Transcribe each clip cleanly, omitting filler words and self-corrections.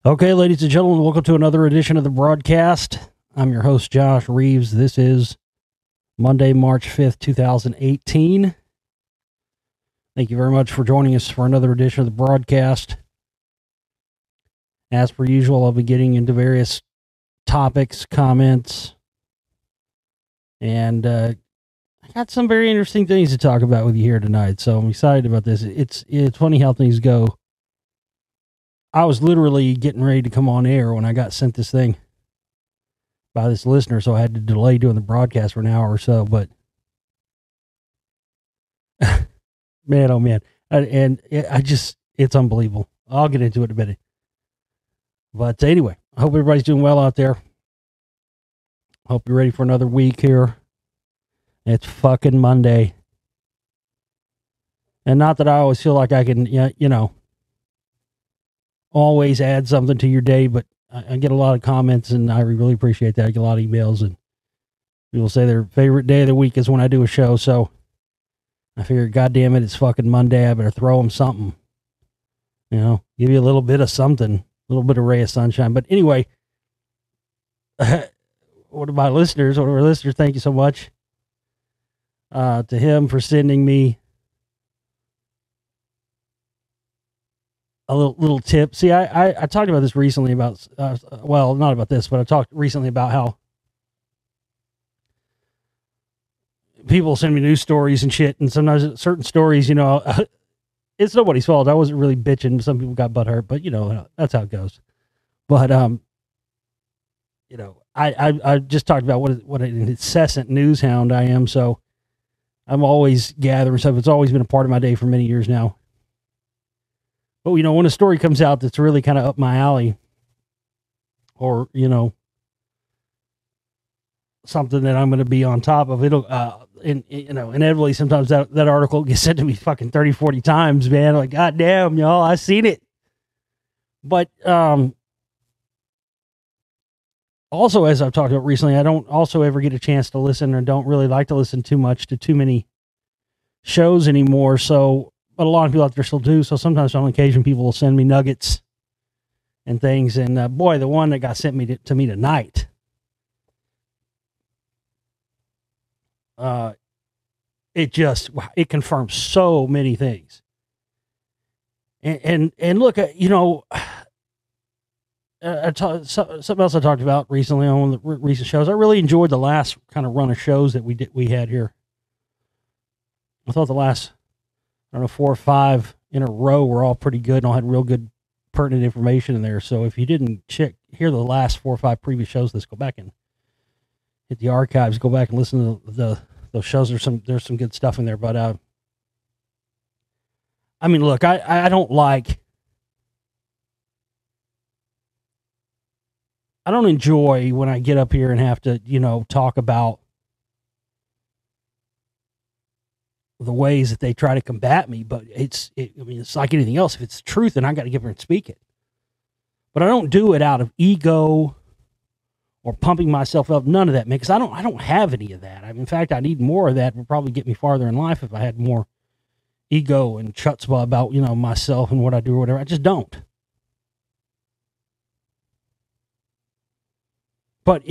Okay, ladies and gentlemen, welcome to another edition of the broadcast. I'm your host, Josh Reeves. This is Monday, March 5th, 2018. Thank you very much for joining us for another edition of the broadcast. As per usual, I'll be getting into various topics, comments, and I got some very interesting things to talk about with you here tonight, so I'm excited about this. It's funny how things go. I was literally getting ready to come on air when I got sent this thing by this listener, so I had to delay doing the broadcast for an hour or so, but man, oh man. It's unbelievable. I'll get into it in a minute. But anyway, I hope everybody's doing well out there. Hope you're ready for another week here. It's fucking Monday. And not that I always feel like I can, always add something to your day, but I get a lot of comments and I really appreciate that. I get a lot of emails and people say their favorite day of the week is when I do a show. So I figured, God damn it, it's fucking Monday. I better throw them something, give you a little bit of something, a little bit of ray of sunshine. But anyway, one of our listeners, thank you so much to him for sending me a little tip. See, I talked about this recently about, well, not about this, but I talked recently about how people send me news stories and shit. And sometimes certain stories, it's nobody's fault. I wasn't really bitching. Some people got butthurt, but that's how it goes. But, I just talked about what an incessant news hound I am. So I'm always gathering stuff. It's always been a part of my day for many years now. But, when a story comes out that's really kind of up my alley or, something that I'm going to be on top of, it'll, inevitably sometimes that article gets sent to me fucking 30, 40 times, man. Like, God damn, y'all, I seen it. But, also, as I've talked about recently, I don't also ever get a chance to listen or don't really like to listen too much to too many shows anymore. So, but a lot of people out there still do. So sometimes on occasion, people will send me nuggets and things. And boy, the one that got sent to me tonight, it confirms so many things. And look, something else I talked about recently on one of the recent shows. I really enjoyed the last kind of run of shows that we had here. I thought the last, 4 or 5 in a row were all pretty good and all had real good pertinent information in there. So if you didn't hear the last 4 or 5 previous shows, let's go back and hit the archives, go back and listen to those shows. There's some good stuff in there, but, look, I don't enjoy when I get up here and have to, talk about the ways that they try to combat me, but it's like anything else. If it's the truth, then I got to get up and speak it. But I don't do it out of ego or pumping myself up. None of that, man, because I don't have any of that. In fact, I need more of that. It would probably get me farther in life if I had more ego and chutzpah about, myself and what I do or whatever. I just don't. But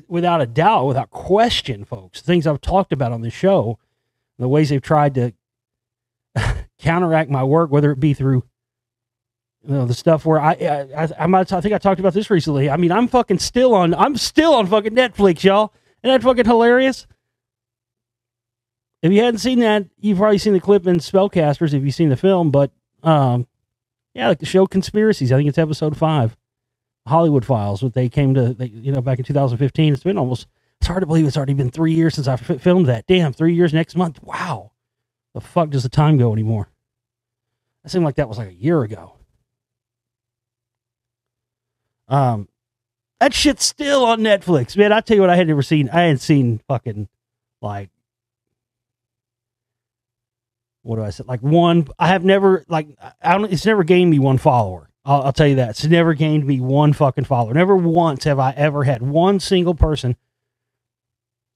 without a doubt, without question, folks, things I've talked about on this show, the ways they've tried to counteract my work, whether it be through the stuff where I think I talked about this recently. I'm still on fucking Netflix, y'all. Isn't that fucking hilarious? If you hadn't seen that, you've probably seen the clip in Spellcasters if you've seen the film, but like the show Conspiracies. I think it's episode 5, Hollywood Files. What they came to, back in 2015. It's hard to believe it's already been 3 years since I filmed that. Damn, 3 years next month. Wow. The fuck does the time go anymore? It seemed like that was like a year ago. That shit's still on Netflix. Man, I tell you what, I hadn't seen fucking, like, what do I say? Like one, I have never, like, it's never gained me one follower. I'll tell you that. It's never gained me one fucking follower. Never once have I ever had one single person.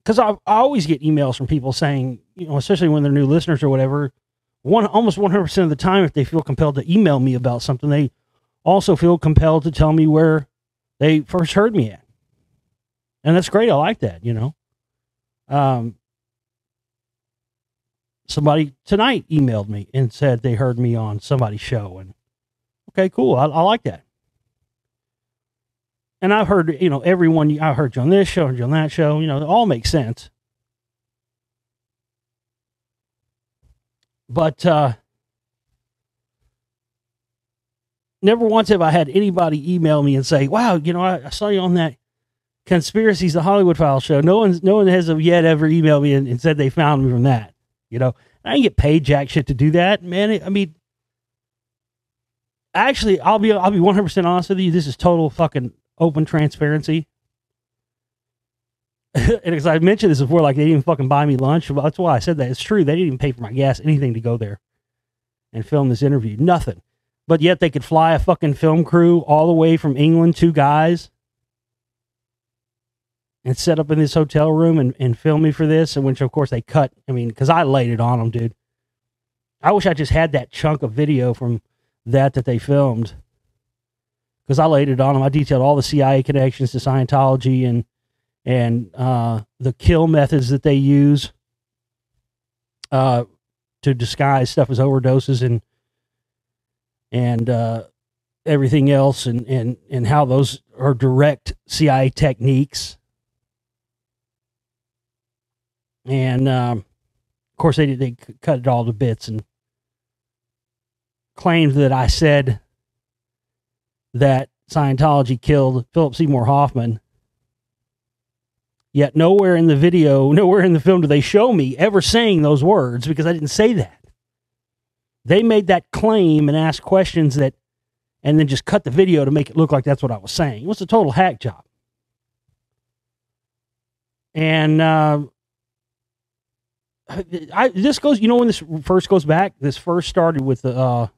Because I always get emails from people saying, especially when they're new listeners or whatever, almost 100% of the time, if they feel compelled to email me about something, they also feel compelled to tell me where they first heard me at. And that's great. I like that, you know. Somebody tonight emailed me and said they heard me on somebody's show. And okay, cool. I like that. And I've heard, you know, everyone, I heard you on this show, heard you on that show, you know, it all makes sense. But never once have I had anybody email me and say, wow, you know, I saw you on that Conspiracies, the Hollywood Files show. No one has yet ever emailed me and said they found me from that. You know, I didn't get paid jack shit to do that, man. I mean, actually, I'll be 100% honest with you. This is total fucking open transparency. And as I mentioned this before, like they didn't even fucking buy me lunch. Well, that's why I said that. It's true. They didn't even pay for my gas, anything to go there and film this interview. Nothing. But yet they could fly a fucking film crew all the way from England, 2 guys, and set up in this hotel room and film me for this. And which, of course, they cut. I mean, because I laid it on them, dude. I wish I just had that chunk of video from that they filmed. Because I laid it on them. I detailed all the CIA connections to Scientology and the kill methods that they use to disguise stuff as overdoses and everything else, and how those are direct CIA techniques. And of course, they cut it all to bits and claimed that I said that Scientology killed Philip Seymour Hoffman. Yet nowhere in the video, nowhere in the film do they show me ever saying those words, because I didn't say that. They made that claim and asked questions and then just cut the video to make it look like that's what I was saying. It was a total hack job. And this goes, you know, when this first goes back, this first started with the, I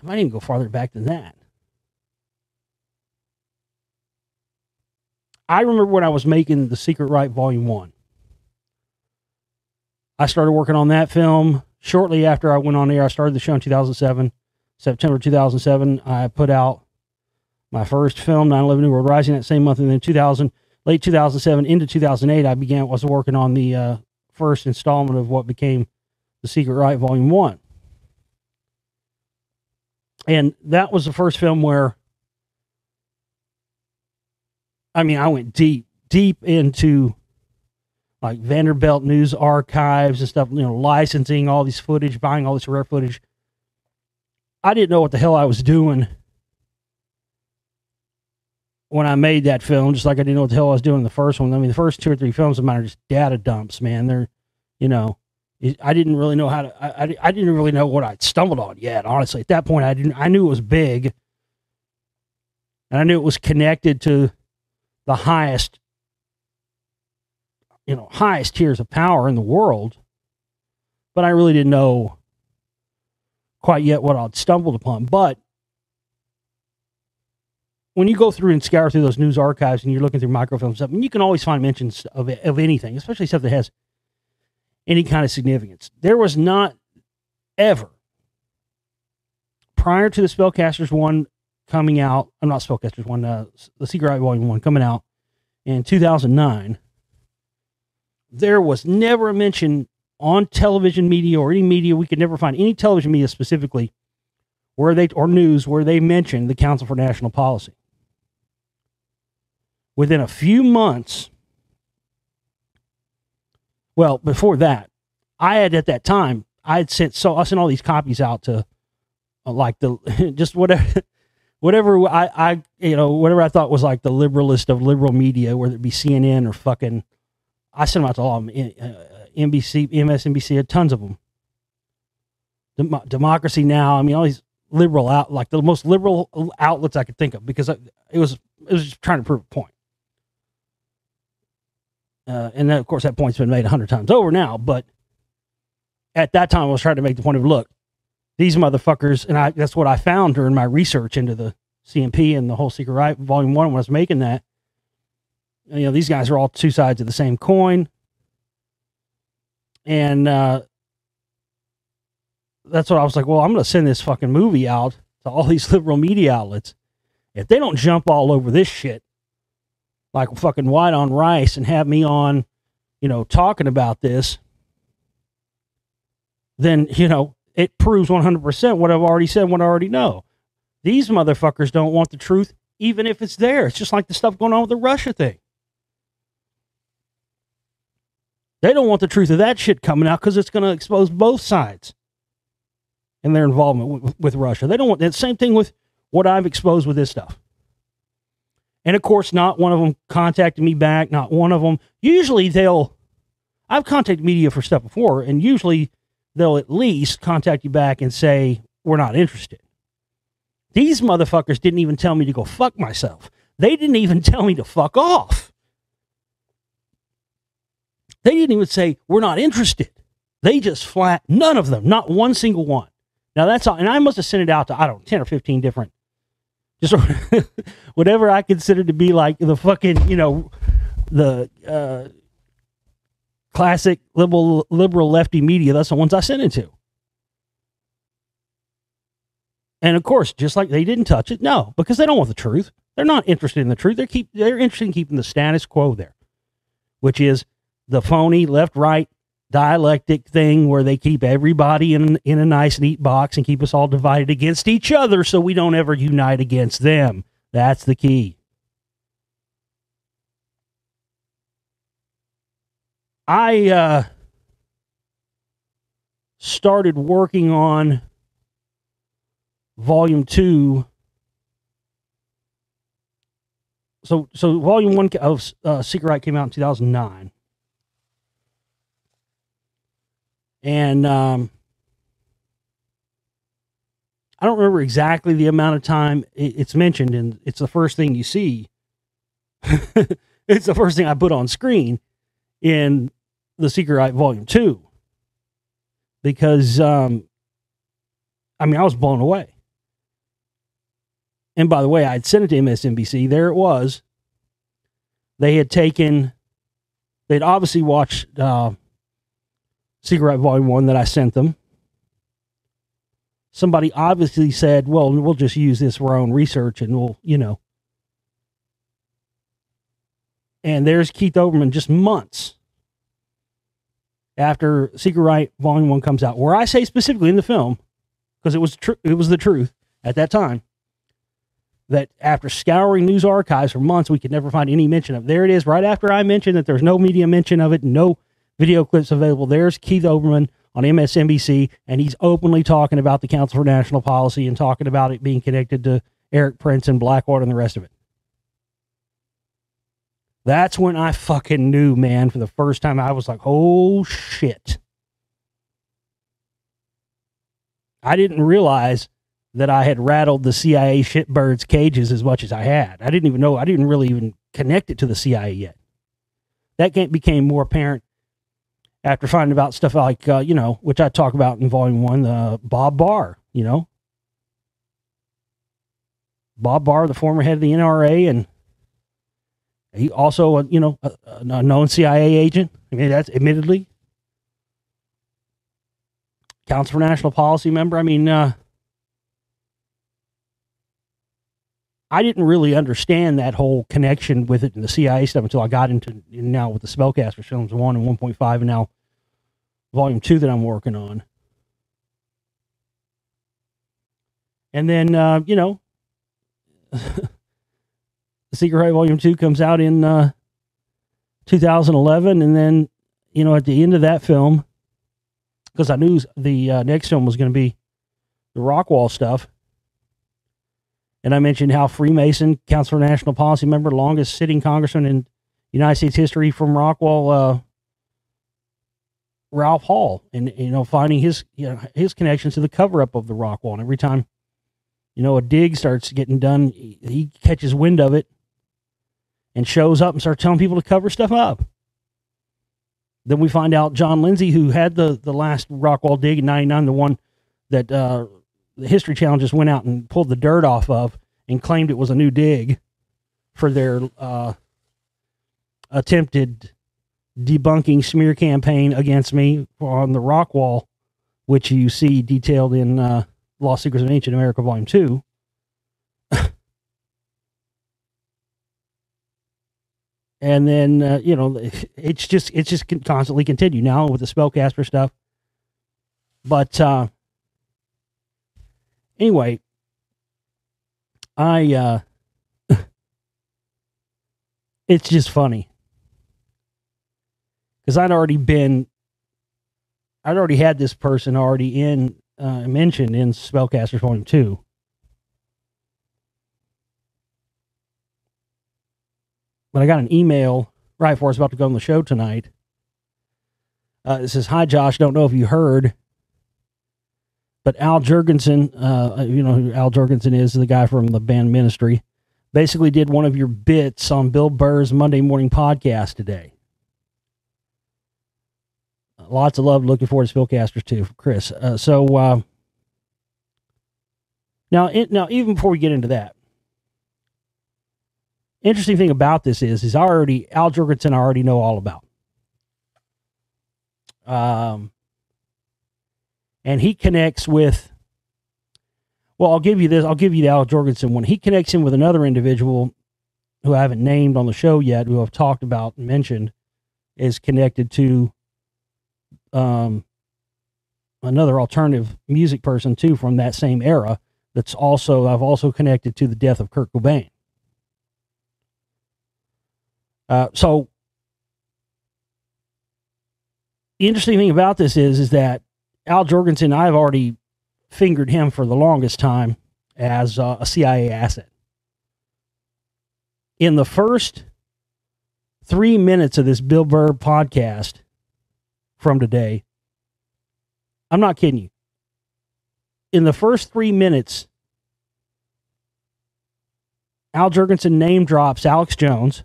might even go farther back than that. I remember when I was making The Secret Right Volume 1. I started working on that film shortly after I went on air. I started the show in 2007. September 2007, I put out my first film, 9/11 New World Rising, that same month. And then late 2007 into 2008, I was working on the first installment of what became The Secret Right Volume 1. And that was the first film where, I mean, I went deep into like Vanderbilt News Archives and stuff, you know, licensing all these footage, buying all this rare footage. I didn't know what the hell I was doing when I made that film, just like I didn't know what the hell I was doing in the first one. I mean, the first 2 or 3 films of mine are just data dumps, man. They're, you know, I didn't really know how to, I didn't really know what I'd stumbled on yet, honestly. At that point, I knew it was big, and I knew it was connected to the highest tiers of power in the world, but I really didn't know quite yet what I'd stumbled upon. But when you go through and scour through those news archives and you're looking through microfilm stuff, and you can always find mentions of anything, especially stuff that has any kind of significance. There was not ever, prior to the Spellcasters 1 coming out, I'm not Spellcasters 1, The Secret Right Volume 1 coming out in 2009, there was never a mention on television media or any media. We could never find any television media specifically or news where they mentioned the Council for National Policy. Within a few months, well, before that, I sent all these copies out to like just whatever I thought was like the liberalist of liberal media, whether it be CNN or fucking, I sent them out to all of them, NBC, MSNBC, tons of them. Democracy Now, I mean, all these liberal like the most liberal outlets I could think of, because it was just trying to prove a point. And then, of course, that point's been made 100 times over now, but at that time I was trying to make the point of, look, these motherfuckers, and that's what I found during my research into the CMP and the whole Secret Right Volume 1 when I was making that. You know, these guys are all 2 sides of the same coin. And that's what I was like, well, I'm going to send this fucking movie out to all these liberal media outlets, if they don't jump all over this shit like fucking white on rice and have me on, talking about this, then, it proves 100% what I've already said, what I already know. These motherfuckers don't want the truth, even if it's there. It's just like the stuff going on with the Russia thing. They don't want the truth of that shit coming out because it's going to expose both sides and their involvement with Russia. They don't want that. Same thing with what I've exposed with this stuff. And of course, not one of them contacted me back. Not one of them. Usually I've contacted media for stuff before, and usually they'll at least contact you back and say, we're not interested. These motherfuckers didn't even tell me to go fuck myself. They didn't even tell me to fuck off. They didn't even say, we're not interested. They just flat, none of them, not one single one. Now that's all, and I must have sent it out to, 10 or 15 different, just whatever I consider to be like the fucking, the classic liberal lefty media. That's the ones I sent it to. And of course, just like they didn't touch it, no, because they don't want the truth. They're not interested in the truth. They're interested in keeping the status quo there, which is the phony left-right dialectic thing where they keep everybody in a nice, neat box and keep us all divided against each other so we don't ever unite against them. That's the key. I started working on Volume 2. So Volume 1 of Secret Right came out in 2009. And I don't remember exactly the amount of time it's mentioned, and it's the first thing you see. It's the first thing I put on screen in the Secret Right Volume 2. Because, I was blown away. And by the way, I'd sent it to MSNBC. There it was. They'd obviously watched Secret Right Volume 1 that I sent them. Somebody obviously said, well, we'll just use this for our own research and we'll, And there's Keith Olbermann just months after Secret Right Volume 1 comes out, where I say specifically in the film, because it was the truth at that time, that after scouring news archives for months, we could never find any mention of it. There it is, right after I mentioned that there's no media mention of it, no video clips available. There's Keith Olbermann on MSNBC, and he's openly talking about the Council for National Policy and talking about it being connected to Eric Prince and Blackwater and the rest of it. That's when I fucking knew, man, for the first time. I was like, oh shit. I didn't realize that I had rattled the CIA shitbirds' cages as much as I had. I didn't even know. I didn't really even connect it to the CIA yet. That became more apparent after finding about stuff like, which I talk about in Volume 1, Bob Barr, Bob Barr, the former head of the NRA, and he also, a known CIA agent. I mean, that's admittedly. Council for National Policy member. I mean, I didn't really understand that whole connection with it and the CIA stuff until I got into now with the Spellcasters films 1 and 1.5 and now Volume 2 that I'm working on. And then, Secret Right Volume 2 comes out in 2011. And then, at the end of that film, because I knew the next film was going to be the Rockwall stuff. And I mentioned how Freemason, Council for National Policy member, longest sitting congressman in United States history from Rockwall, Ralph Hall, and, finding his connections to the cover-up of the Rockwall. And every time, a dig starts getting done, he catches wind of it and shows up and starts telling people to cover stuff up. Then we find out John Lindsay, who had the last Rockwall dig in 99, the one that the History Channel just went out and pulled the dirt off of and claimed it was a new dig for their attempted debunking smear campaign against me on the Rockwall, which you see detailed in the Lost Secrets of Ancient America, Volume 2. And then, it's just constantly continued now with the spellcaster stuff. But anyway, it's just funny. Because I'd already had this person already mentioned in Spellcasters Volume 2. But I got an email right before I was about to go on the show tonight. It says, "Hi, Josh. Don't know if you heard, but Al Jurgensen, you know who Al Jurgensen is, the guy from the band Ministry, basically did one of your bits on Bill Burr's Monday morning podcast today. Lots of love. Looking forward to Spellcasters too, Chris." Now, even before we get into that, interesting thing about this is Al Jurgensen I already know all about. And he connects with, well, I'll give you the Al Jurgensen one. He connects him with another individual who I haven't named on the show yet, who I've talked about and mentioned, is connected to another alternative music person too from that same era. I've also connected to the death of Kurt Cobain. So the interesting thing about this is that Al Jurgensen, I've already fingered him for the longest time as a CIA asset. In the first 3 minutes of this Bill Burr podcast from today, I'm not kidding you. In the first 3 minutes, Al Jurgensen name drops Alex Jones.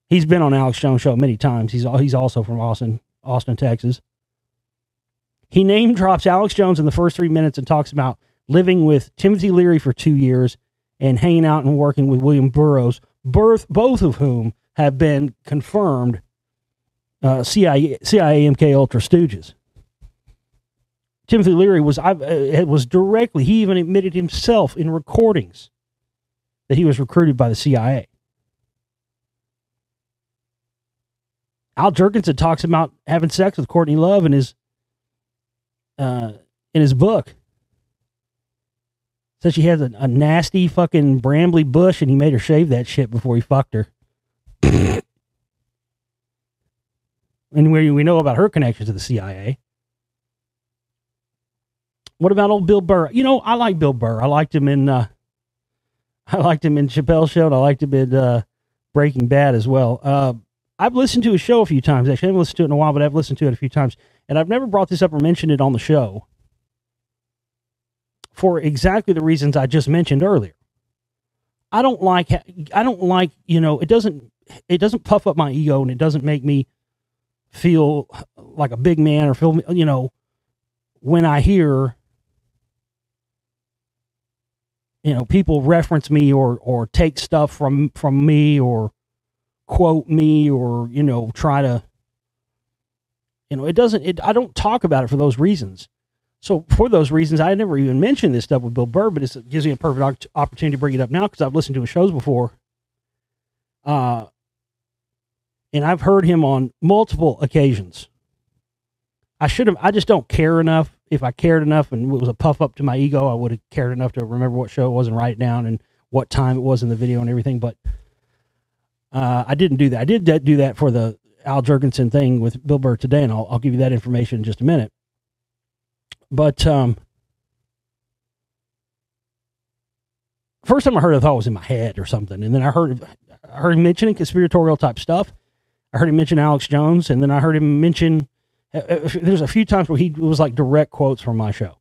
He's been on Alex Jones' show many times. He's also from Austin, Texas. He name drops Alex Jones in the first 3 minutes and talks about living with Timothy Leary for 2 years and hanging out and working with William Burroughs, both of whom have been confirmed CIA MK Ultra stooges. Timothy Leary was directly, he even admitted himself in recordings that he was recruited by the CIA. Al Jurgensen talks about having sex with Courtney Love in his book. Says she has a nasty fucking brambly bush and he made her shave that shit before he fucked her. And we know about her connection to the CIA. What about old Bill Burr? You know, I like Bill Burr. I liked him in Chappelle's Show, and I liked him in Breaking Bad as well. I've listened to his show a few times. Actually, I haven't listened to it in a while, but I've listened to it a few times. And I've never brought this up or mentioned it on the show for exactly the reasons I just mentioned earlier. I don't like, it doesn't puff up my ego, and it doesn't make me feel like a big man or feel, when I hear, people reference me or take stuff from me or quote me or, try to, I don't talk about it for those reasons. So for those reasons, I never even mentioned this stuff with Bill Burr, but it gives me a perfect opportunity to bring it up now because I've listened to his shows before. And I've heard him on multiple occasions. I just don't care enough. If I cared enough and it was a puff up to my ego, I would have cared enough to remember what show it was and write it down and what time it was in the video and everything. But I didn't do that. I did do that for the Al Jurgensen thing with Bill Burr today, and I'll give you that information in just a minute. But first time I heard it, I thought it was in my head or something, and then I heard him mentioning conspiratorial type stuff. I heard him mention Alex Jones, and then I heard him mention. There's a few times where it was like direct quotes from my show,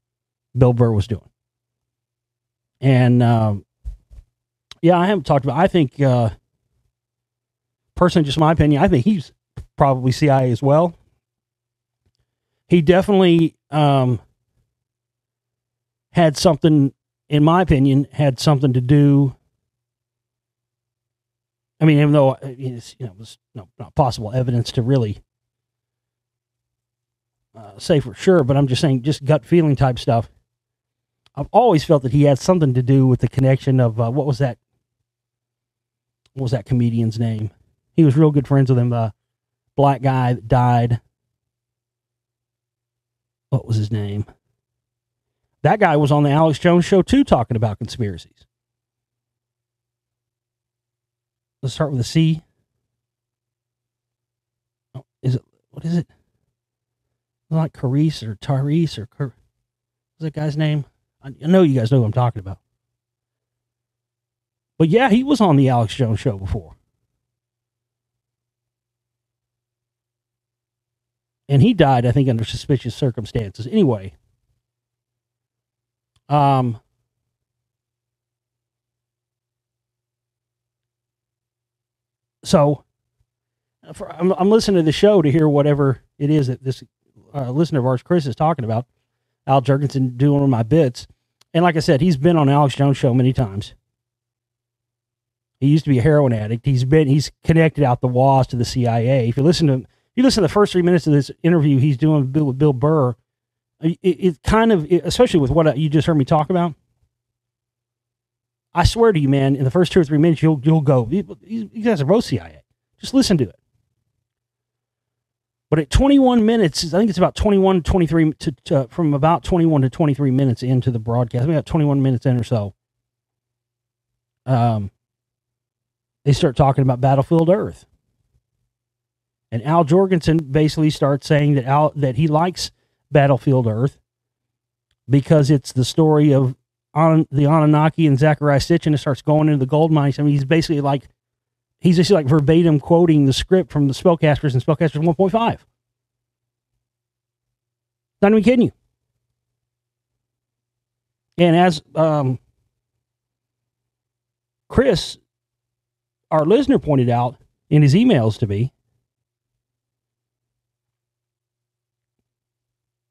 Bill Burr was doing. And yeah, I haven't talked about. I think personally, just my opinion, I think he's probably CIA as well. He definitely had something, in my opinion, to do. I mean, even though it was not possible evidence to really say for sure, but I'm just saying, just gut feeling type stuff. I've always felt that he had something to do with the connection of what was that comedian's name? He was real good friends with him. The black guy that died. What was his name? That guy was on the Alex Jones show too, talking about conspiracies. Let's start with a C. Oh, what is it? Like Carice or Tyrese or what's that guy's name? I know you guys know who I'm talking about. But yeah, he was on the Alex Jones show before. And he died, I think, under suspicious circumstances. Anyway. So I'm listening to the show to hear whatever it is that this listener of ours, Chris, is talking about. Al Jurgensen doing one of my bits. And like I said, he's been on Alex Jones' show many times. He used to be a heroin addict. He's connected out the walls to the CIA. If you listen to the first 3 minutes of this interview he's doing with Bill Burr, it kind of, especially with what you just heard me talk about, I swear to you, man, in the first 2 or 3 minutes, you'll go, you guys are both CIA. Just listen to it. But at 21 minutes, I think it's about 21 to 23, from about 21 to 23 minutes into the broadcast, about 21 minutes in or so, they start talking about Battlefield Earth. And Al Jorgensen basically starts saying that he likes Battlefield Earth because it's the story of the Anunnaki and Zachariah Sitchin, and starts going into the gold mines. I mean, he's just like verbatim quoting the script from the Spellcasters and Spellcasters 1.5. Not even kidding you. And as Chris, our listener, pointed out in his emails to me,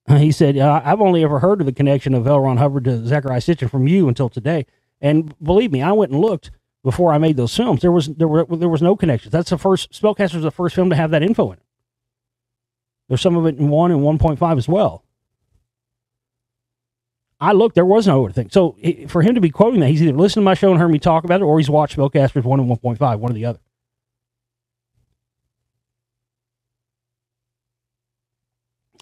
he said, I've only ever heard of the connection of L. Ron Hubbard to Zachariah Sitchin from you until today. And believe me, I went and looked before I made those films. There was no connection. That's the first, Spellcasters was the first film to have that info in it. There's some of it in 1 and 1.5 as well. I looked, there was no other thing. So for him to be quoting that, he's either listened to my show and heard me talk about it, or he's watched Spellcasters 1 and 1.5, one or the other.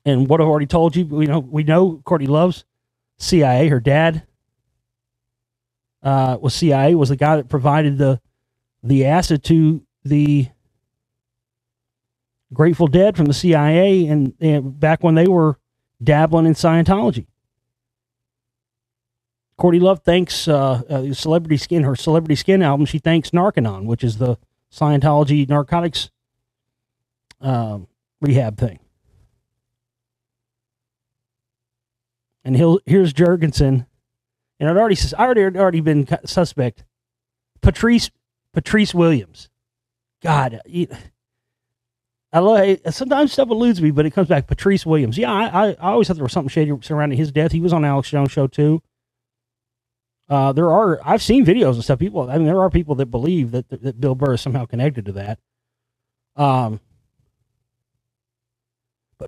And what I've already told you, we know Courtney Love's CIA. Her dad was CIA, was the guy that provided the acid to the Grateful Dead from the CIA, and back when they were dabbling in Scientology. Courtney Love thanks her Celebrity Skin album. She thanks Narconon, which is the Scientology narcotics rehab thing. And here's Jurgensen, and I'd already been suspect. Patrice Williams. God, I love. Sometimes stuff eludes me, but it comes back. Patrice Williams. Yeah, I always thought there was something shady surrounding his death. He was on Alex Jones' show too. I've seen videos and stuff. There are people that believe that Bill Burr is somehow connected to that. But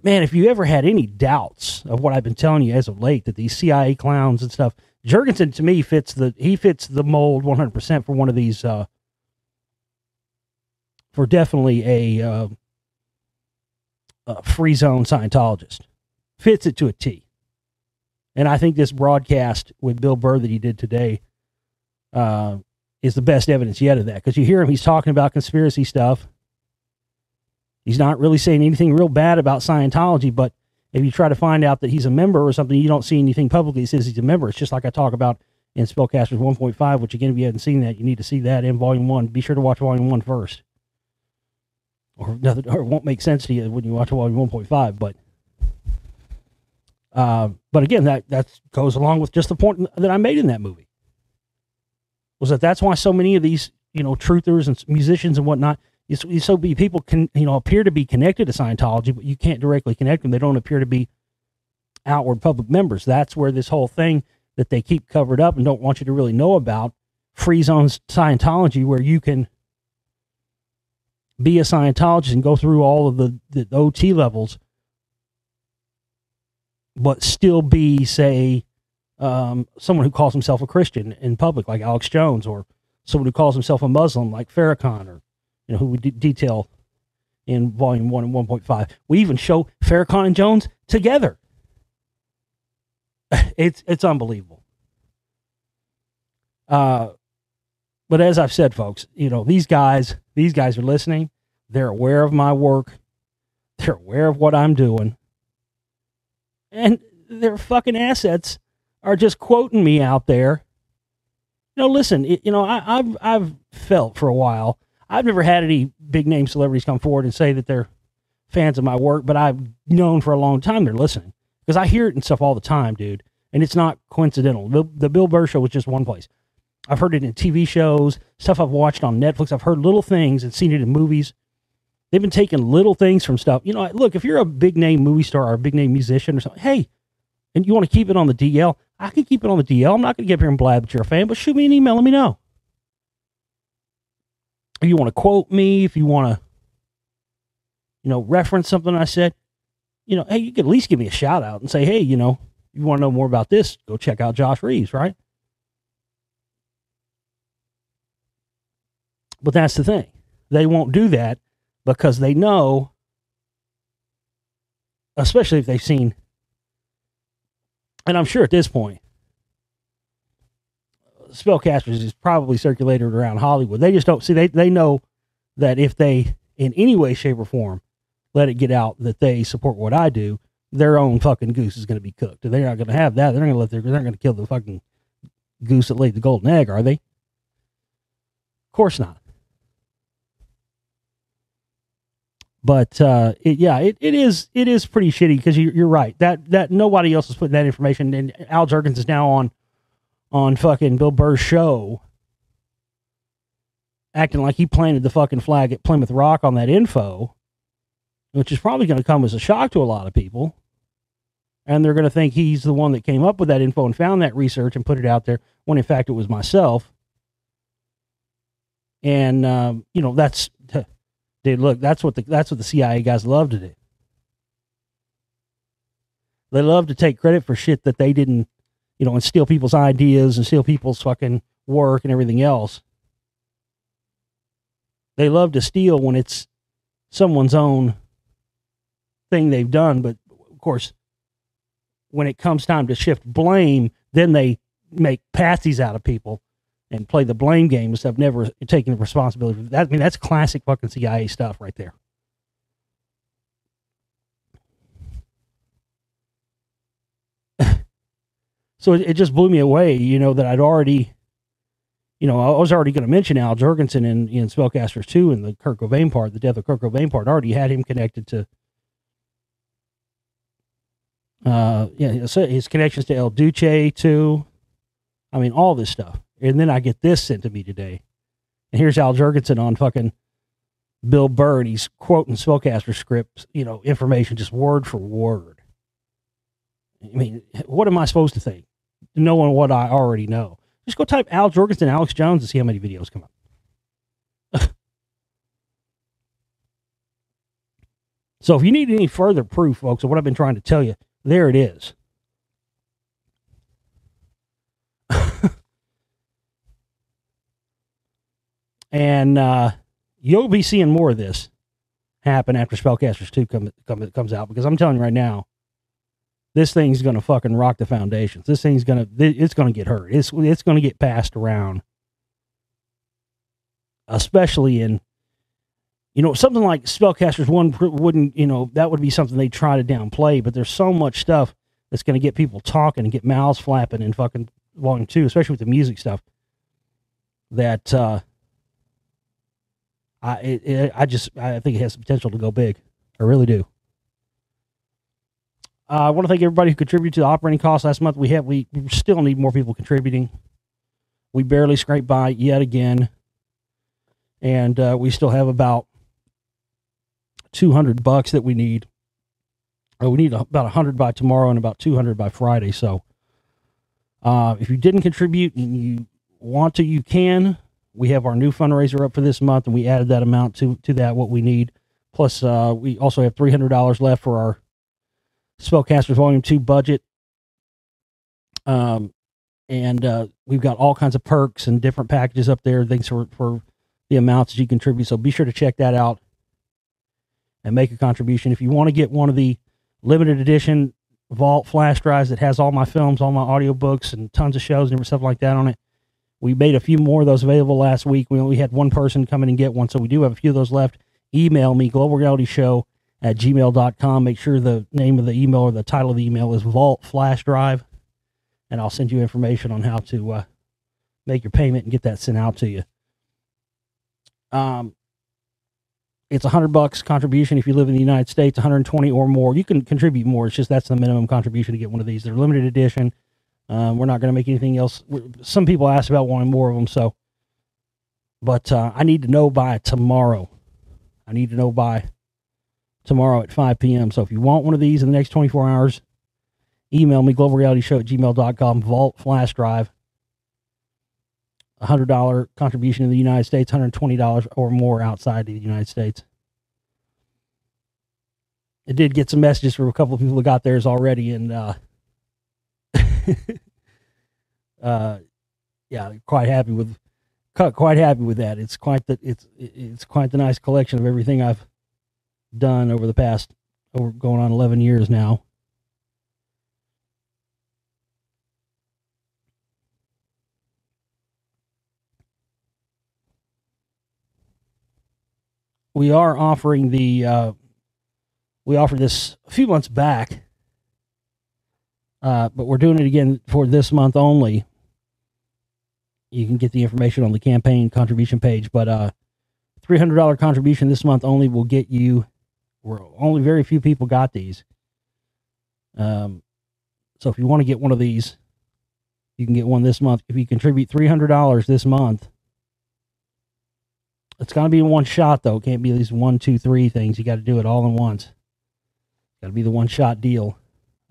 man, if you ever had any doubts of what I've been telling you as of late, that these CIA clowns and stuff, Jurgensen to me fits the mold 100% for one of these, for definitely a free zone Scientologist. Fits it to a T. And I think this broadcast with Bill Burr that he did today is the best evidence yet of that. Because you hear him, he's talking about conspiracy stuff. He's not really saying anything real bad about Scientology, but if you try to find out that he's a member or something, you don't see anything publicly that says he's a member. It's just like I talk about in Spellcasters 1.5, which again, if you haven't seen that, you need to see that in Volume 1. Be sure to watch Volume 1 first. Or it won't make sense to you when you watch Volume 1.5, but again, that goes along with just the point that I made in that movie. Was that's why so many of these, truthers and musicians and whatnot, people can, appear to be connected to Scientology, but you can't directly connect them. They don't appear to be outward public members. That's where this whole thing that they keep covered up and don't want you to really know about, free zone Scientology, where you can be a Scientologist and go through all of the OT levels, but still be, say, someone who calls himself a Christian in public, like Alex Jones, or someone who calls himself a Muslim, like Farrakhan, or who we detail in Volume 1 and 1.5. We even show Farrakhan and Jones together. It's unbelievable. But as I've said, folks, these guys are listening. They're aware of my work. They're aware of what I'm doing. And their fucking assets are just quoting me out there. Listen, I've felt for a while. I've never had any big name celebrities come forward and say that they're fans of my work, but I've known for a long time they're listening, because I hear it and stuff all the time, dude. And it's not coincidental. The Bill Burr Show was just one place. I've heard it in TV shows, stuff I've watched on Netflix. I've heard little things and seen it in movies. They've been taking little things from stuff. Look, if you're a big name movie star or a big name musician or something, hey, and you want to keep it on the DL, I can keep it on the DL. I'm not going to get up here and blab that you're a fan, but shoot me an email. Let me know. If you want to quote me, if you want to, reference something I said, hey, you could at least give me a shout out and say, hey, you want to know more about this, go check out Josh Reeves, right? But that's the thing. They won't do that because they know, especially if they've seen, and I'm sure at this point, Spellcasters is probably circulated around Hollywood. They just don't see, they know that if they, in any way, shape, or form, let it get out that they support what I do, their own fucking goose is going to be cooked. And they're not going to have that. They're not going to kill the fucking goose that laid the golden egg, are they? Of course not. But it is pretty shitty, because you're right that nobody else is putting that information. And Al Jergens is now on fucking Bill Burr's show, acting like he planted the fucking flag at Plymouth Rock on that info, which is probably going to come as a shock to a lot of people. And they're going to think he's the one that came up with that info and found that research and put it out there, when in fact it was myself. And that's, dude, look, that's what the CIA guys love to do. They love to take credit for shit that they didn't, and steal people's ideas and steal people's fucking work and everything else. They love to steal when it's someone's own thing they've done. But of course, when it comes time to shift blame, then they make patsies out of people and play the blame game instead of never taking the responsibility for that. I mean, that's classic fucking CIA stuff right there. So it just blew me away, that I'd already, I was already going to mention Al Jurgensen in Spellcasters 2 and the Kurt Cobain part, the death of Kurt Cobain part. I already had him connected to, his connections to El Duce too. I mean, all this stuff. And then I get this sent to me today. And here's Al Jurgensen on fucking Bill Burr, and he's quoting Spellcaster scripts, information just word for word. I mean, what am I supposed to think? Knowing what I already know. Just go type Al Jurgensen, Alex Jones, and see how many videos come up. So if you need any further proof, folks, of what I've been trying to tell you, there it is. And you'll be seeing more of this happen after Spellcasters 2 comes out, because I'm telling you right now, this thing's going to fucking rock the foundations. This thing's going to get heard. It's going to get passed around, especially in, something like Spellcasters 1 wouldn't, that would be something they try to downplay, but there's so much stuff that's going to get people talking and get mouths flapping in fucking Volume 2, especially with the music stuff, that, I think it has the potential to go big. I really do. I want to thank everybody who contributed to the operating costs last month. We still need more people contributing. We barely scraped by yet again. And we still have about $200 that we need. We need about 100 by tomorrow and about 200 by Friday. So if you didn't contribute and you want to, you can. We have our new fundraiser up for this month, and we added that amount to that, what we need. Plus, we also have $300 left for our Spellcasters Volume 2 budget. And we've got all kinds of perks and different packages up there, things for the amounts that you contribute. So be sure to check that out and make a contribution. If you want to get one of the limited edition Vault flash drives that has all my films, all my audiobooks, and tons of shows and stuff like that on it, we made a few more of those available last week. We only had one person come in and get one, so we do have a few of those left. Email me, globalrealityshow@gmail.com. Make sure the name of the email or the title of the email is Vault Flash Drive, and I'll send you information on how to make your payment and get that sent out to you. It's $100 contribution if you live in the United States, 120 or more. You can contribute more. It's just that's the minimum contribution to get one of these. They're limited edition. We're not going to make anything else. Some people asked about wanting more of them, but I need to know by tomorrow. I need to know by tomorrow at 5 p.m. So if you want one of these in the next 24 hours, email me, globalrealityshow@gmail.com, Vault Flash Drive. $100 contribution in the United States, $120 or more outside of the United States. It did get some messages from a couple of people who got theirs already, and yeah, quite happy with that. It's quite the nice collection of everything I've done over the past going on 11 years now. We are offering we offered this a few months back, but we're doing it again for this month only. You can get the information on the campaign contribution page, but $300 contribution this month only will get you. Only very few people got these. So if you want to get one of these, you can get one this month. If you contribute $300 this month, it's got to be in one shot, though. It can't be these 1, 2, 3 things. You got to do it all in once. Got to be the one-shot deal.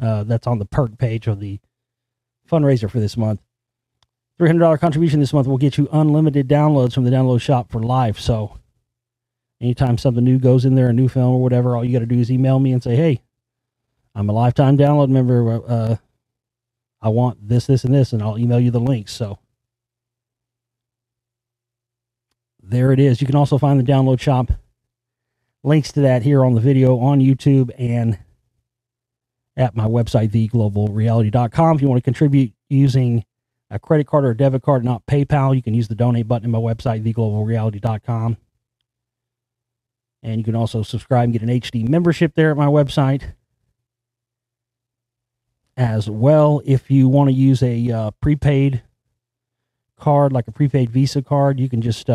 That's on the perk page of the fundraiser for this month. $300 contribution this month will get you unlimited downloads from the download shop for life. So anytime something new goes in there, a new film or whatever, all you got to do is email me and say, hey, I'm a lifetime download member. I want this, this, and this, and I'll email you the links. So there it is. You can also find the download shop links to that here on the video on YouTube and at my website, theglobalreality.com. If you want to contribute using a credit card or a debit card, not PayPal, you can use the donate button in my website, theglobalreality.com. And you can also subscribe and get an HD membership there at my website as well. If you want to use a prepaid card, like a prepaid Visa card, you can just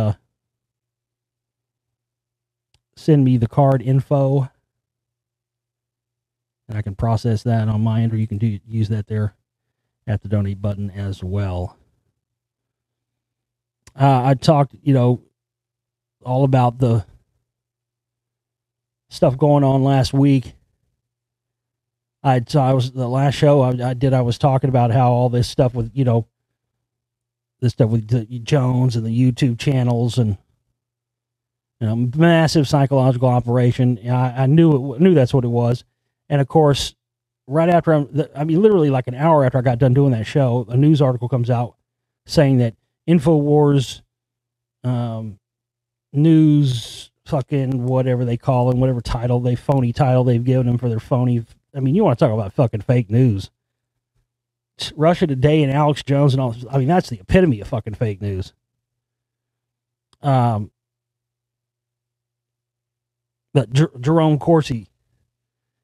send me the card info, and I can process that on my end, or you can use that there at the donate button as well. I talked, all about the stuff going on last week. I was the last show I was talking about how all this stuff with, this stuff with Jones and the YouTube channels and massive psychological operation. I knew that's what it was. And of course, right after literally like an hour after I got done doing that show, a news article comes out saying that InfoWars news fucking whatever they call them, whatever phony title they've given them for their phony. You want to talk about fucking fake news. Russia Today and Alex Jones and all. That's the epitome of fucking fake news. But Jerome Corsi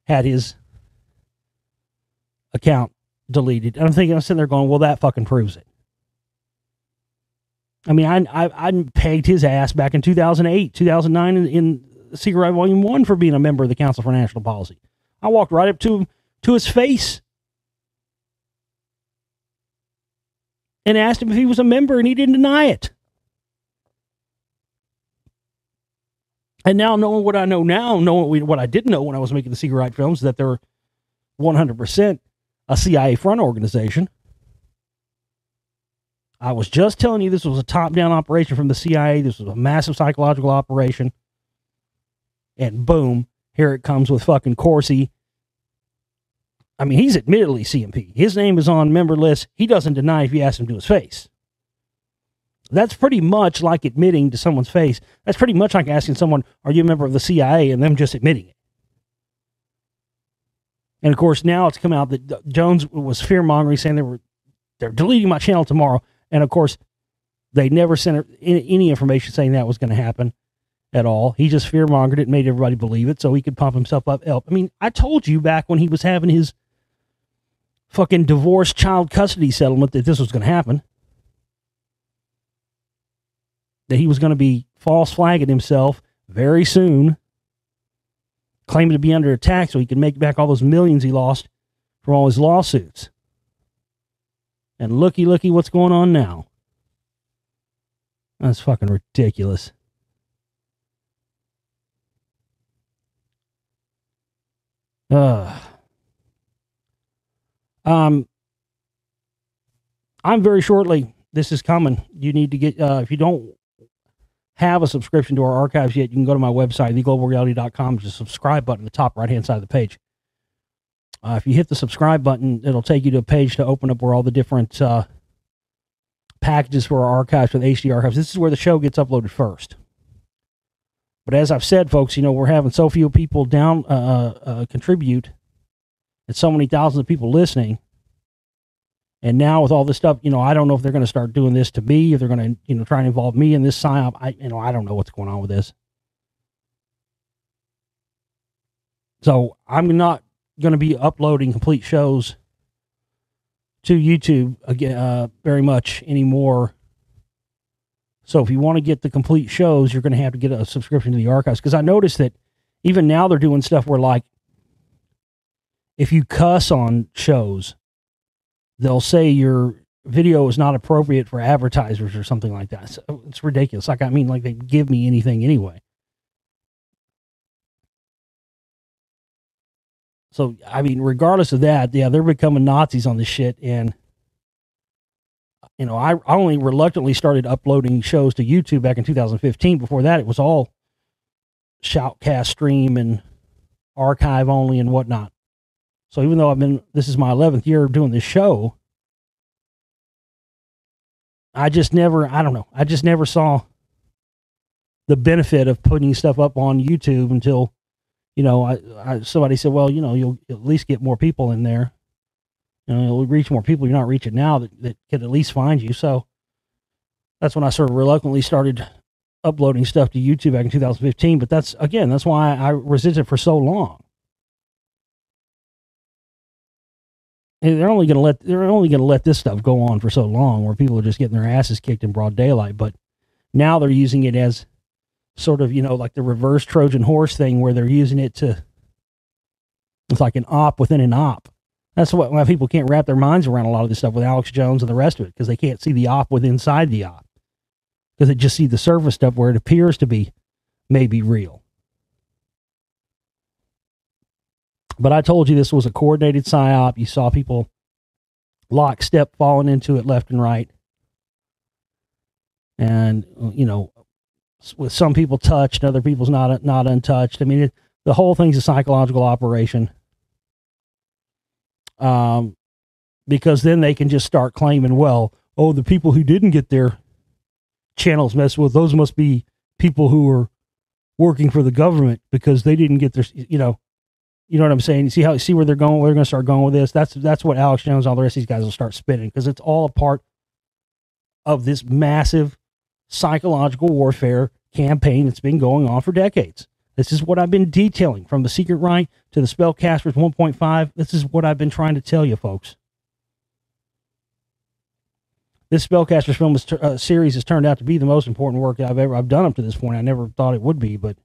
had his account deleted. And I'm sitting there going, well, that fucking proves it. I pegged his ass back in 2008, 2009 in Secret Right Volume 1 for being a member of the Council for National Policy. I walked right up to him, to his face, and asked him if he was a member, and he didn't deny it. And now, knowing what I know now, knowing what I didn't know when I was making the Secret Right films, that they're 100% a CIA front organization. I was just telling you this was a top-down operation from the CIA. This was a massive psychological operation. And boom, here it comes with fucking Corsi I mean, he's admittedly CMP. His name is on member lists. He doesn't deny if you ask him to his face. That's pretty much like admitting to someone's face. That's pretty much like asking someone, are you a member of the CIA, and them just admitting it. And of course, now it's come out that Jones was fear-mongering, saying they're deleting my channel tomorrow. And of course, they never sent any information saying that was going to happen at all. He just fear-mongered it and made everybody believe it so he could pump himself up. I mean, I told you back when he was having his fucking divorce child custody settlement that this was going to happen. That he was going to be false flagging himself very soon, claiming to be under attack so he could make back all those millions he lost from all his lawsuits. And looky what's going on now. That's fucking ridiculous. I'm very shortly, this is coming. You need to get, if you don't have a subscription to our archives yet, you can go to my website, theglobalreality.com. There's a subscribe button at the top right-hand side of the page. If you hit the subscribe button, it'll take you to a page to open up where all the different packages for our archives, for the HD archives. This is where the show gets uploaded first. But as I've said, folks, you know, we're having so few people down contribute, and so many thousands of people listening. And now with all this stuff, you know, I don't know if they're going to start doing this to me, if they're going to, you know, try and involve me in this psyop. I don't know what's going on with this. So I'm not going to be uploading complete shows to YouTube again very much anymore. So if you want to get the complete shows, you're going to have to get a subscription to the archives. Because I noticed that even now they're doing stuff where, like, if you cuss on shows, they'll say your video is not appropriate for advertisers or something like that. So it's ridiculous. Like, I mean, like, they give me anything anyway. So, I mean, regardless of that, yeah, they're becoming Nazis on this shit. And, you know, I only reluctantly started uploading shows to YouTube back in 2015. Before that, it was all shoutcast stream and archive only and whatnot. So even though this is my 11th year doing this show, I just never saw the benefit of putting stuff up on YouTube until, you know, somebody said, well, you know, you'll at least get more people in there. You know, you'll reach more people you're not reaching now that could at least find you. So that's when I sort of reluctantly started uploading stuff to YouTube back in 2015. But that's why I resisted for so long. And they're only going to let this stuff go on for so long, where people are just getting their asses kicked in broad daylight. But now they're using it as sort of, you know, like the reverse Trojan horse thing, where they're using it to, it's like an op within an op. That's why people can't wrap their minds around a lot of this stuff with Alex Jones and the rest of it, because they can't see the op within inside the op, because they just see the surface stuff where it appears to be maybe real. But I told you this was a coordinated psyop. You saw people lockstep falling into it left and right. And, you know, with some people touched, other people's not untouched. I mean, the whole thing's a psychological operation. Because then they can just start claiming, well, oh, the people who didn't get their channels messed with, those must be people who are working for the government because they didn't get their, you know what I'm saying? You see where they're going, where they're going to start going with this. That's what Alex Jones and all the rest of these guys will start spinning, because it's all a part of this massive psychological warfare campaign that's been going on for decades. This is what I've been detailing, from the Secret Right to the Spellcasters 1.5. This is what I've been trying to tell you, folks. This Spellcasters film series has turned out to be the most important work I've done up to this point. I never thought it would be, but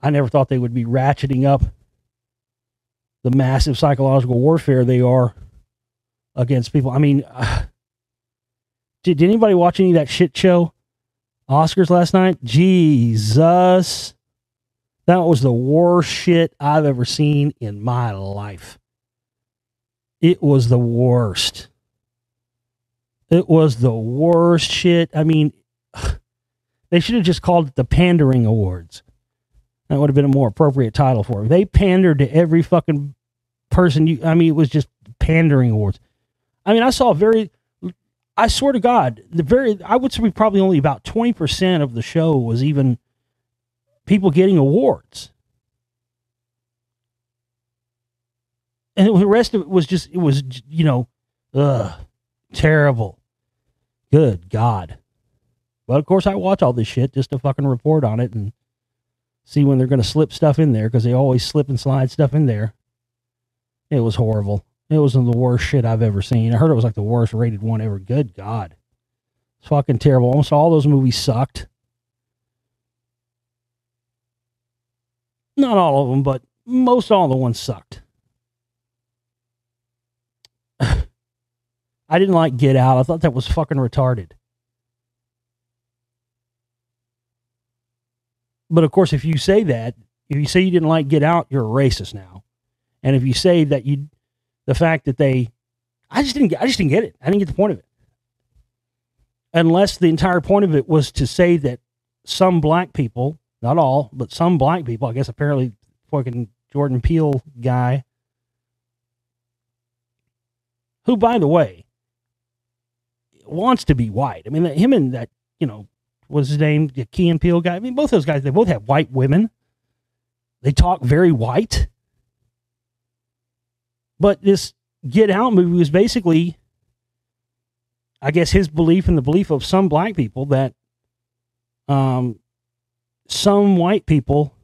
I never thought they would be ratcheting up the massive psychological warfare they are against people. I mean, did anybody watch any of that shit show Oscars last night? Jesus. That was the worst shit I've ever seen in my life. It was the worst. It was the worst shit. I mean, they should have just called it the Pandering Awards. That would have been a more appropriate title for it. They pandered to every fucking person. It was just pandering awards. I mean, I swear to God, I would say probably only about 20% of the show was even people getting awards. And the rest of it was just, terrible. Good God. But of course, I watch all this shit just to fucking report on it and see when they're going to slip stuff in there, because they always slip and slide stuff in there. It was horrible. It was the worst shit I've ever seen. I heard it was like the worst rated one ever. Good God. It's fucking terrible. Almost all those movies sucked. Not all of them, but most all the ones sucked. I didn't like Get Out. I thought that was fucking retarded. But of course, if you say you didn't like Get Out, you're a racist now. And if you say that the fact that I just didn't get it. I didn't get the point of it. Unless the entire point of it was to say that some black people, not all, but some black people, I guess apparently fucking Jordan Peele guy, who, by the way, wants to be white. I mean, him and that, what's his name? The Key and Peele guy. I mean, both those guys, they both have white women. They talk very white. But this Get Out movie was basically, I guess, his belief and the belief of some black people that some white people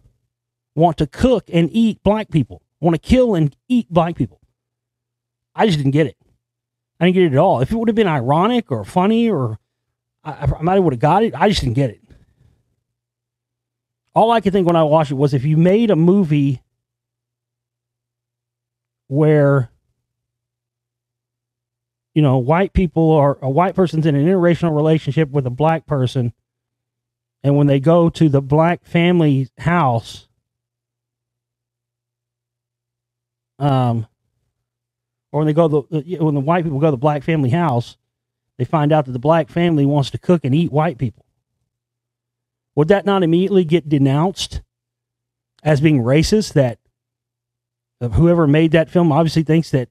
want to cook and eat black people, want to kill and eat black people. I just didn't get it. I didn't get it at all. If it would have been ironic or funny, or I might have would have got it, I just didn't get it. All I could think when I watched it was, if you made a movie where, white people, or a white person's in an interracial relationship with a black person, and when they go to the black family house, or when the white people go to the black family house, they find out that the black family wants to cook and eat white people. Would that not immediately get denounced as being racist? That whoever made that film obviously thinks that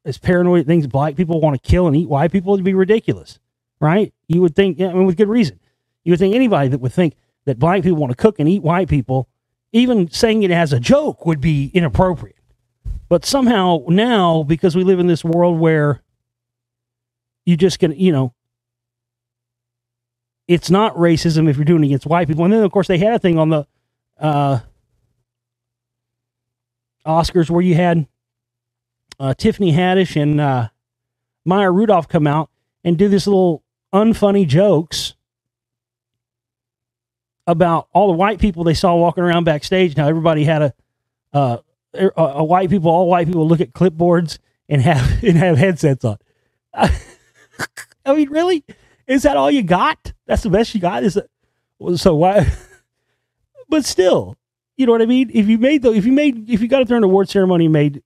is paranoid, thinks black people want to kill and eat white people. It'd be ridiculous, right? You would think, with good reason. You would think anybody that would think that black people want to cook and eat white people, even saying it as a joke, would be inappropriate. But somehow now, because we live in this world where you just can, it's not racism if you're doing it against white people. And then, of course, they had a thing on the Oscars where you had Tiffany Haddish and Maya Rudolph come out and do this little unfunny jokes about all the white people they saw walking around backstage. Now everybody had all white people look at clipboards and have headsets on. I mean, really? Is that all you got? That's the best you got? So why? But still, you know what I mean? If you got up there in an award ceremony and made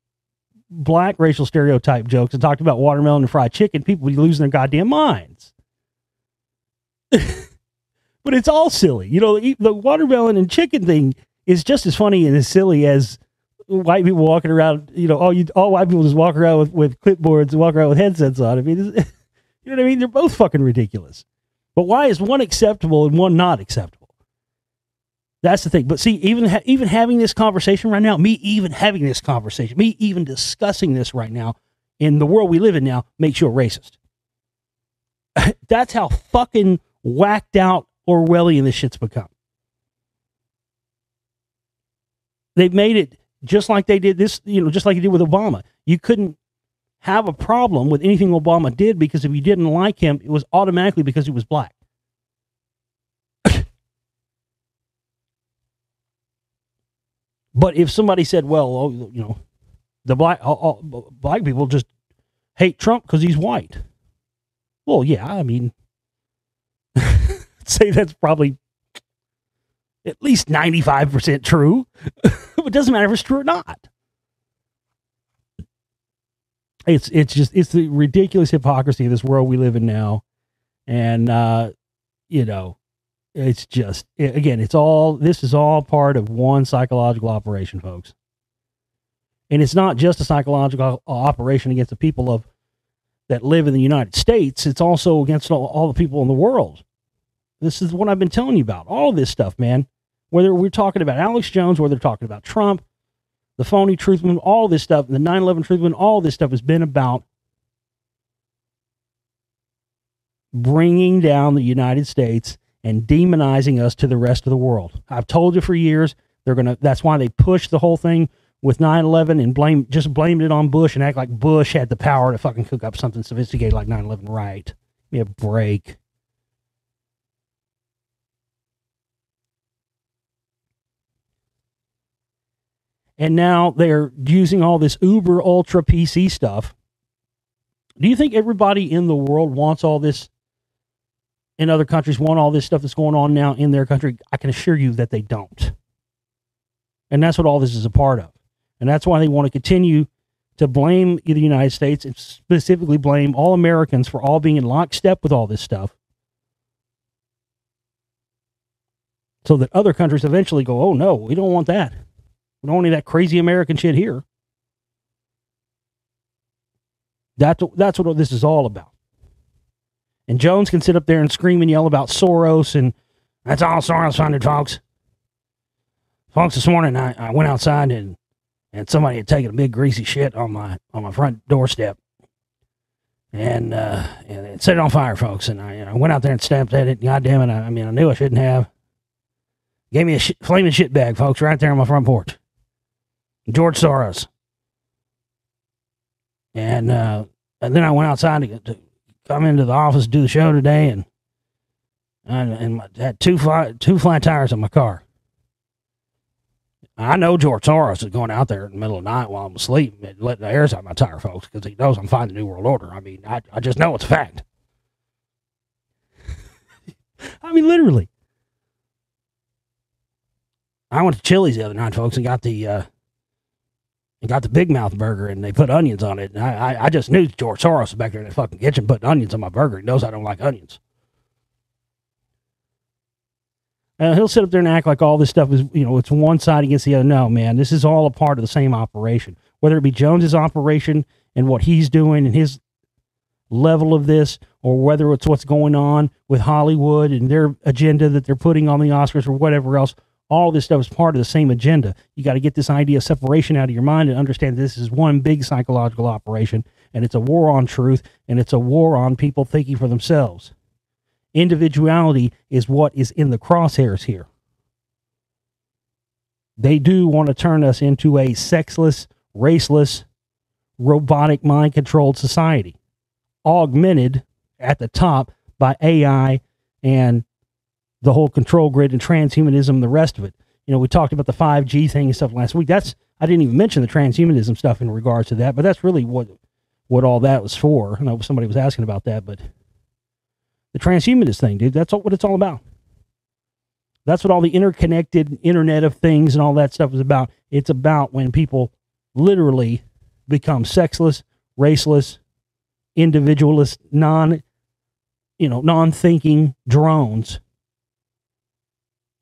black racial stereotype jokes and talked about watermelon and fried chicken, people would be losing their goddamn minds. But it's all silly. The watermelon and chicken thing is just as funny and as silly as white people walking around, all white people just walk around with clipboards and walk around with headsets on. I mean, you know what I mean? They're both fucking ridiculous. But why is one acceptable and one not acceptable? That's the thing. But see, even having this conversation right now, me even discussing this right now in the world we live in now makes you a racist. That's how fucking whacked out Orwellian this shit's become. They've made it just like they did this, just like they did with Obama. You couldn't have a problem with anything Obama did, because if you didn't like him, it was automatically because he was black. But if somebody said, well, the black people just hate Trump because he's white. Well, yeah, I mean, say that's probably at least 95% true. It doesn't matter if it's true or not. It's the ridiculous hypocrisy of this world we live in now. And, It's just, again, this is all part of one psychological operation, folks. And it's not just a psychological operation against the people that live in the United States. It's also against all the people in the world. This is what I've been telling you about. All this stuff, man. Whether we're talking about Alex Jones, whether they're talking about Trump, the phony truth movement, all this stuff, the 9/11 truth movement, all this stuff has been about bringing down the United States and demonizing us to the rest of the world. I've told you for years, that's why they pushed the whole thing with 9/11 and blamed it on Bush and act like Bush had the power to fucking cook up something sophisticated like 9/11. Right. Give me a break. And now they're using all this uber ultra PC stuff. Do you think everybody in the world wants all this? In other countries want all this stuff that's going on now in their country? I can assure you that they don't. And that's what all this is a part of. And that's why they want to continue to blame the United States and specifically blame all Americans for all being in lockstep with all this stuff. So that other countries eventually go, oh no, we don't want that. We don't want any of that crazy American shit here. That's what this is all about. And Jones can sit up there and scream and yell about Soros, and that's all Soros funded, folks. Folks, this morning I went outside and somebody had taken a big greasy shit on my front doorstep, and it set it on fire, folks. And I went out there and stamped at it. God damn it! I knew I shouldn't have. Gave me a flaming shit bag, folks, right there on my front porch. George Soros. And then I went outside to come into the office to do the show today, and I had two flat tires on my car. I know George Soros is going out there in the middle of the night while I'm asleep and letting the airs out my tire, folks, because he knows I'm fighting the New World Order. I just know it's a fact. Literally. I went to Chili's the other night, folks, and got the Big Mouth burger, and they put onions on it. And I just knew George Soros was back there in the fucking kitchen putting onions on my burger. He knows I don't like onions. He'll sit up there and act like all this stuff is, it's one side against the other. No, man, this is all a part of the same operation. Whether it be Jones's operation and what he's doing and his level of this, or whether it's what's going on with Hollywood and their agenda that they're putting on the Oscars or whatever else, all this stuff is part of the same agenda. You got to get this idea of separation out of your mind and understand this is one big psychological operation, and it's a war on truth, and it's a war on people thinking for themselves. Individuality is what is in the crosshairs here. They do want to turn us into a sexless, raceless, robotic, mind-controlled society, augmented at the top by AI and the whole control grid and transhumanism and the rest of it. We talked about the 5G thing and stuff last week. I didn't even mention the transhumanism stuff in regards to that, but that's really what all that was for. I know somebody was asking about that, but the transhumanist thing, dude, that's what it's all about. That's what all the interconnected Internet of Things and all that stuff is about. It's about when people literally become sexless, raceless, individualist, non-thinking drones,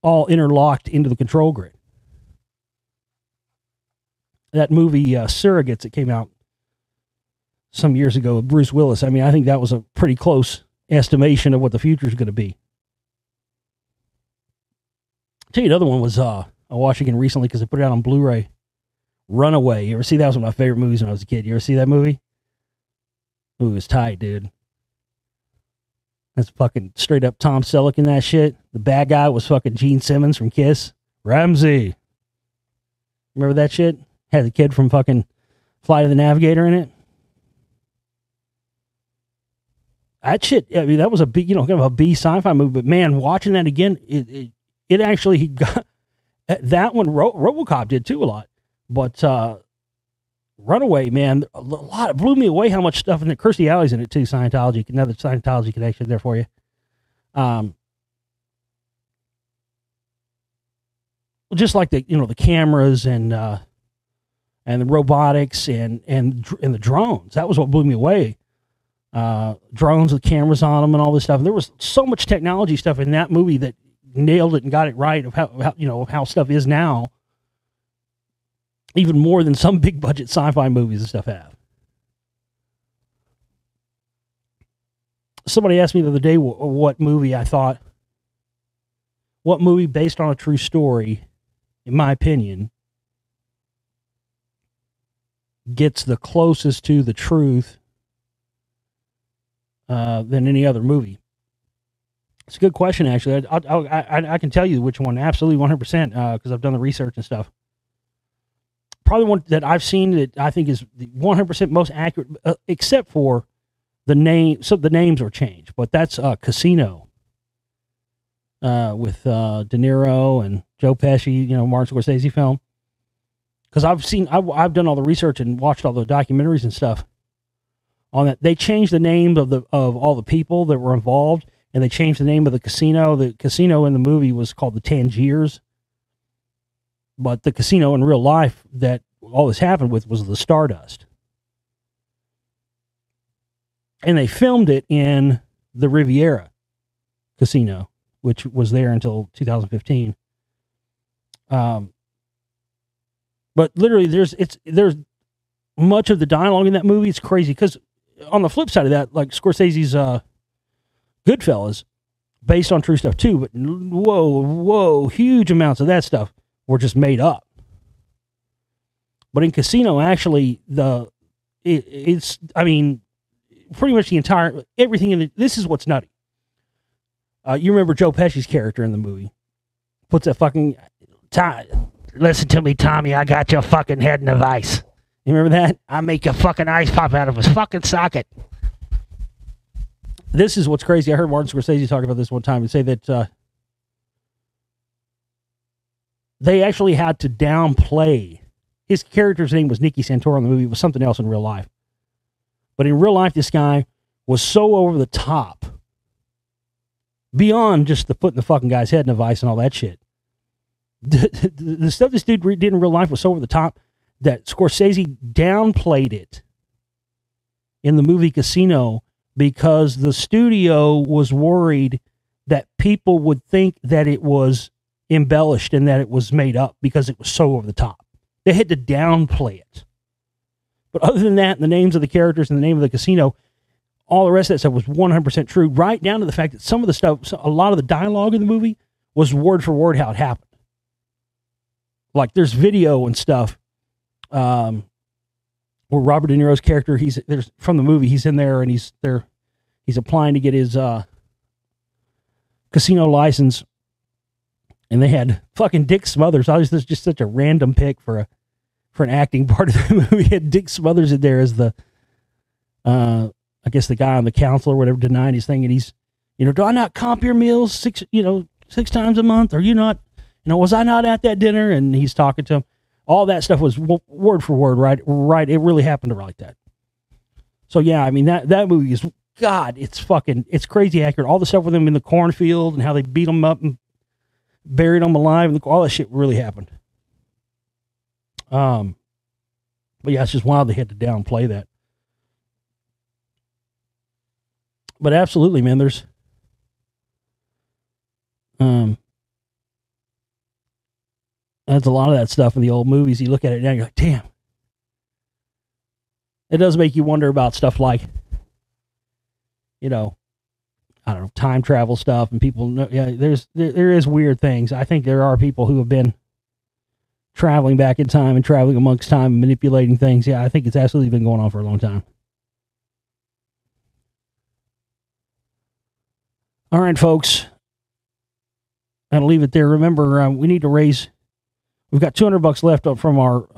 all interlocked into the control grid. That movie Surrogates that came out some years ago with Bruce Willis, I think that was a pretty close estimation of what the future is going to be. I'll tell you another one was I watched again recently because I put it out on Blu-ray. Runaway. You ever see that? Was one of my favorite movies when I was a kid. You ever see that movie? It was tight, dude. That's fucking straight up Tom Selleck in that shit. The bad guy was fucking Gene Simmons from Kiss. Ramsey. Remember that shit? Had the kid from fucking Flight of the Navigator in it. That shit, that was a B, kind of a B sci-fi movie. But man, watching that again, it actually got that one. RoboCop did too a lot, but Runaway, man, a lot. It blew me away how much stuff in it. Kirstie Alley's in it too. Scientology, another Scientology connection there for you. Just like the cameras and the robotics and the drones. That was what blew me away. Drones with cameras on them and all this stuff. There was so much technology stuff in that movie that nailed it and got it right of how you know, how stuff is now, even more than some big budget sci-fi movies and stuff have. Somebody asked me the other day what movie based on a true story, in my opinion, gets the closest to the truth than any other movie. It's a good question, actually. I can tell you which one, absolutely 100%, because I've done the research and stuff. Probably one that I've seen that I think is the 100% most accurate, except for the name. So the names were changed, but that's Casino with De Niro and Joe Pesci, you know, Martin Scorsese film. Because I've done all the research and watched all the documentaries and stuff on that. They changed the names of all the people that were involved, and they changed the name of the casino. The casino in the movie was called the Tangiers, but the casino in real life that all this happened with was the Stardust. And they filmed it in the Riviera Casino, which was there until 2015. But literally, there's much of the dialogue in that movie. It's crazy because on the flip side of that, like Scorsese's Goodfellas, based on true stuff too. But whoa, huge amounts of that stuff were just made up. But in Casino, actually, it's pretty much the entire everything in this is what's nutty. You remember Joe Pesci's character in the movie puts that fucking listen to me, Tommy, I got your fucking head in a vice. You remember that? I make your fucking eyes pop out of his fucking socket. This is what's crazy. I heard Martin Scorsese talk about this one time and say that they actually had to downplay. His character's name was Nicky Santoro in the movie. It was something else in real life. But in real life, this guy was so over the top, beyond just the putting the fucking guy's head in a vice and all that shit. The stuff this dude did in real life was so over the top that Scorsese downplayed it in the movie Casino because the studio was worried that people would think that it was embellished and that it was made up because it was so over the top. They had to downplay it. But other than that, the names of the characters and the name of the casino, all the rest of that stuff was 100% true, right down to the fact that some of the stuff, a lot of the dialogue in the movie was word for word how it happened. Like there's video and stuff where Robert De Niro's character, there's from the movie, he's in there and he's applying to get his casino license, and they had fucking Dick Smothers. Obviously, this is just such a random pick for an acting part of the movie. He had Dick Smothers in there as the I guess the guy on the council or whatever denying his thing, and he's, do I not comp your meals 6 times a month? Are you not? Was I not at that dinner? And he's talking to him. All that stuff was word for word, right. It really happened to like that. So yeah, I mean that movie is, God, it's crazy accurate. All the stuff with them in the cornfield and how they beat them up and buried them alive, and all that shit really happened. But yeah, it's just wild they had to downplay that. But absolutely, man, there's that's a lot of that stuff in the old movies. You look at it now, you're like, damn. It does make you wonder about stuff like, I don't know, time travel stuff, and people know, yeah, there is weird things. I think there are people who have been traveling back in time and traveling amongst time and manipulating things. Yeah, I think it's absolutely been going on for a long time. All right, folks. I'll leave it there. Remember, we need to raise. We've got $200 left up from our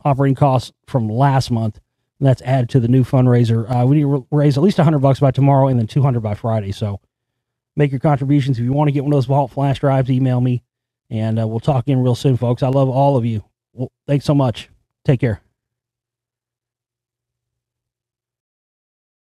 operating costs from last month. That's added to the new fundraiser. We need to raise at least $100 by tomorrow and then $200 by Friday. So make your contributions. If you want to get one of those Vault flash drives, email me, and we'll talk again real soon, folks. I love all of you. Well, thanks so much. Take care.